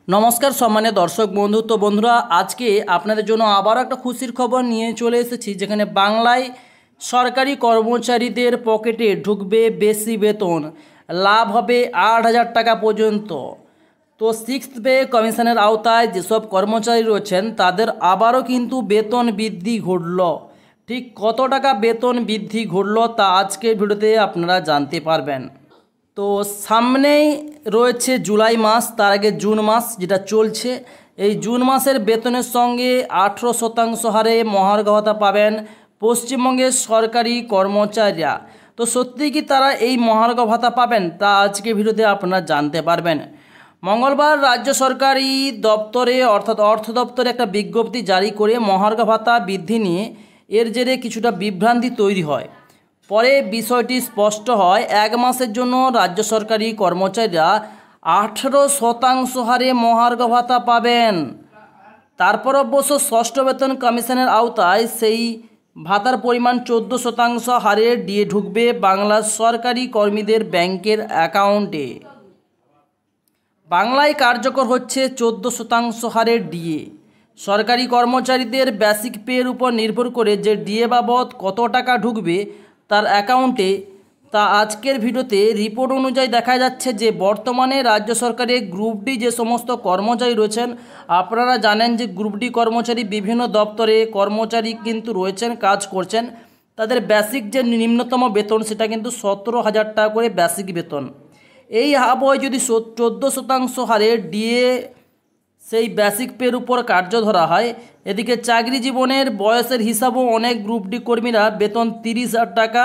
নমস্কার সম্মানীয় দর্শক বন্ধু। তো বন্ধুরা, আজকে আপনাদের জন্য আবারও একটা খুশির খবর নিয়ে চলে এসেছি, যেখানে বাংলায় সরকারি কর্মচারীদের পকেটে ঢুকবে বেশি বেতন, লাভ হবে 8,000 টাকা পর্যন্ত। তো সিক্সথ পে কমিশনের আওতায় যেসব কর্মচারী রয়েছেন তাদের আবারও কিন্তু বেতন বৃদ্ধি ঘটল। ঠিক কত টাকা বেতন বৃদ্ধি ঘটল তা আজকের ভিডিওতে আপনারা জানতে পারবেন। তো সামনেই রয়েছে জুলাই মাস, তার আগে জুন মাস যেটা চলছে। এই জুন মাসের বেতনের সঙ্গে 18% হারে মহার্ঘ ভাতা পাবেন পশ্চিমবঙ্গের সরকারি কর্মচারীরা। তো সত্যি কি তারা এই মহার্ঘ ভাতা পাবেন তা আজকে ভিডিওতে আপনারা জানতে পারবেন। মঙ্গলবার রাজ্য সরকারি দপ্তরে অর্থাৎ অর্থ দপ্তরে একটা বিজ্ঞপ্তি জারি করে মহার্ঘ ভাতা বৃদ্ধি নিয়ে এর জেরে কিছুটা বিভ্রান্তি তৈরি হয়। পরে বিষয়টি স্পষ্ট হয়, 1 মাসের জন্য রাজ্য সরকারি কর্মচারীরা 18% হারে মহার্ঘ ভাতা পাবেন। তারপর অবশ্য ষষ্ঠ বেতন কমিশনের আওতায় সেই ভাতার পরিমাণ 14% হারে দিয়ে ঢুকবে বাংলার সরকারি কর্মীদের ব্যাংকের অ্যাকাউন্টে। বাংলায় কার্যকর হচ্ছে 14% হারে ডিএ। সরকারি কর্মচারীদের বেসিক পের উপর নির্ভর করে যে ডিএ বাবদ কত টাকা ঢুকবে তার অ্যাকাউন্টে, তা আজকের ভিডিওতে রিপোর্ট অনুযায়ী দেখা যাচ্ছে যে বর্তমানে রাজ্য সরকারের গ্রুপ ডি যে সমস্ত কর্মচারী রয়েছেন, আপনারা জানেন যে গ্রুপ ডি কর্মচারী বিভিন্ন দপ্তরে কর্মচারী কিন্তু রয়েছেন, কাজ করছেন। তাদের বেসিক যে নিম্নতম বেতন সেটা কিন্তু 17,000 টাকা করে বেসিক বেতন। এই আবহে যদি 14% হারে ডিএ সেই বেসিক পের উপর কার্য ধরা হয়, এদিকে চাকরি জীবনের বয়সের হিসাবেও অনেক গ্রুপ ডি কর্মীরা বেতন 30,000 টাকা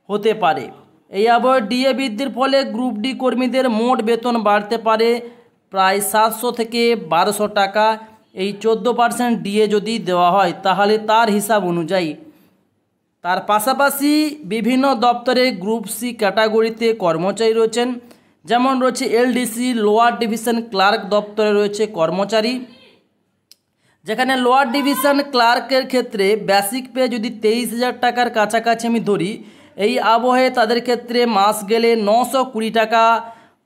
হতে পারে। এই আবহে ডিএ বৃদ্ধির ফলে গ্রুপ ডি কর্মীদের মোট বেতন বাড়তে পারে প্রায় 700 থেকে 1200 টাকা। এই 14% ডিএ যদি দেওয়া হয় তাহলে তার হিসাব অনুযায়ী। তার পাশাপাশি বিভিন্ন দপ্তরে গ্রুপ সি ক্যাটাগরিতে কর্মচারী রয়েছেন, যেমন রয়েছে এলডিসি লোয়ার ডিভিশন ক্লার্ক দপ্তরে রয়েছে কর্মচারী, যেখানে লোয়ার ডিভিশন ক্লার্কের ক্ষেত্রে বেসিক পে যদি 23,000 টাকার কাছাকাছি আমি ধরি, এই আবহে তাদের ক্ষেত্রে মাস গেলে 920 টাকা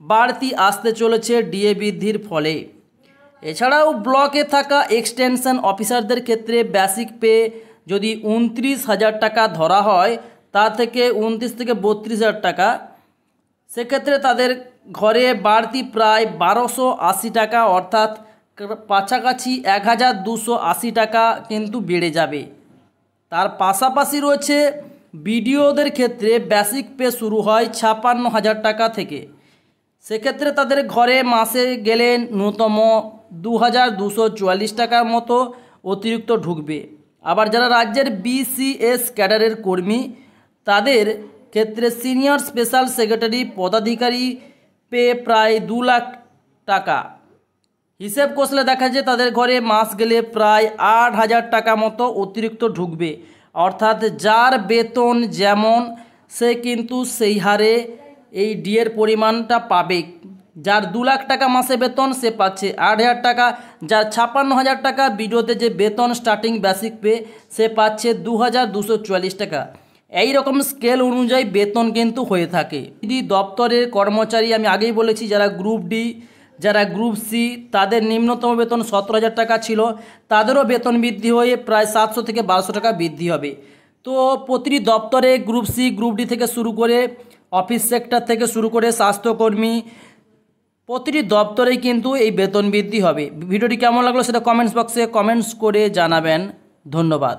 বাড়তি আসতে চলেছে ডিএ বৃদ্ধির ফলে। এছাড়াও ব্লকে থাকা এক্সটেনশন অফিসারদের ক্ষেত্রে বেসিক পে যদি 29,000 টাকা ধরা হয়, তা থেকে 29 থেকে 32,000 টাকা, সেক্ষেত্রে তাদের ঘরে বাড়তি প্রায় 1280 টাকা অর্থাৎ কাছাকাছি 1,280 টাকা কিন্তু বেড়ে যাবে। তার পাশাপাশি রয়েছে বিডিওদের ক্ষেত্রে বেসিক পে শুরু হয় 56,000 টাকা থেকে, সেক্ষেত্রে তাদের ঘরে মাসে গেলে ন্যূনতম 2,244 টাকার মতো অতিরিক্ত ঢুকবে। আবার যারা রাজ্যের বিসিএস ক্যাডারের কর্মী তাদের ক্ষেত্রে সিনিয়র স্পেশাল সেক্রেটারি পদাধিকারী পে প্রায় 2 লাখ টাকা। হিসেব কষলে দেখা যায় তাদের ঘরে মাস গেলে প্রায় 8,000 টাকা মতো অতিরিক্ত ঢুকবে। অর্থাৎ যার বেতন যেমন সে কিন্তু সেই হারে এই ডিএর পরিমাণটা পাবে। যার 2 লাখ টাকা মাসে বেতন সে পাচ্ছে 8,000 টাকা, যার 56,000 টাকা ভিডিওতে যে বেতন স্টার্টিং বেসিক পে সে পাচ্ছে 2,244 টাকা। এই রকম স্কেল অনুযায়ী বেতন কিন্তু হয়ে থাকে। দপ্তরের কর্মচারী আমি আগেই বলেছি, যারা গ্রুপ ডি, যারা গ্রুপ সি তাদের নিম্নতম বেতন 17,000 টাকা ছিল, তাদেরও বেতন বৃদ্ধি হয়ে প্রায় 700 থেকে 1200 টাকা বৃদ্ধি হবে। তো প্রতিটি দপ্তরে গ্রুপ সি গ্রুপ ডি থেকে শুরু করে অফিস সেক্টর থেকে শুরু করে স্বাস্থ্যকর্মী প্রতিটি দপ্তরেই কিন্তু এই বেতন বৃদ্ধি হবে। ভিডিওটি কেমন লাগলো সেটা কমেন্টস বক্সে কমেন্টস করে জানাবেন। ধন্যবাদ।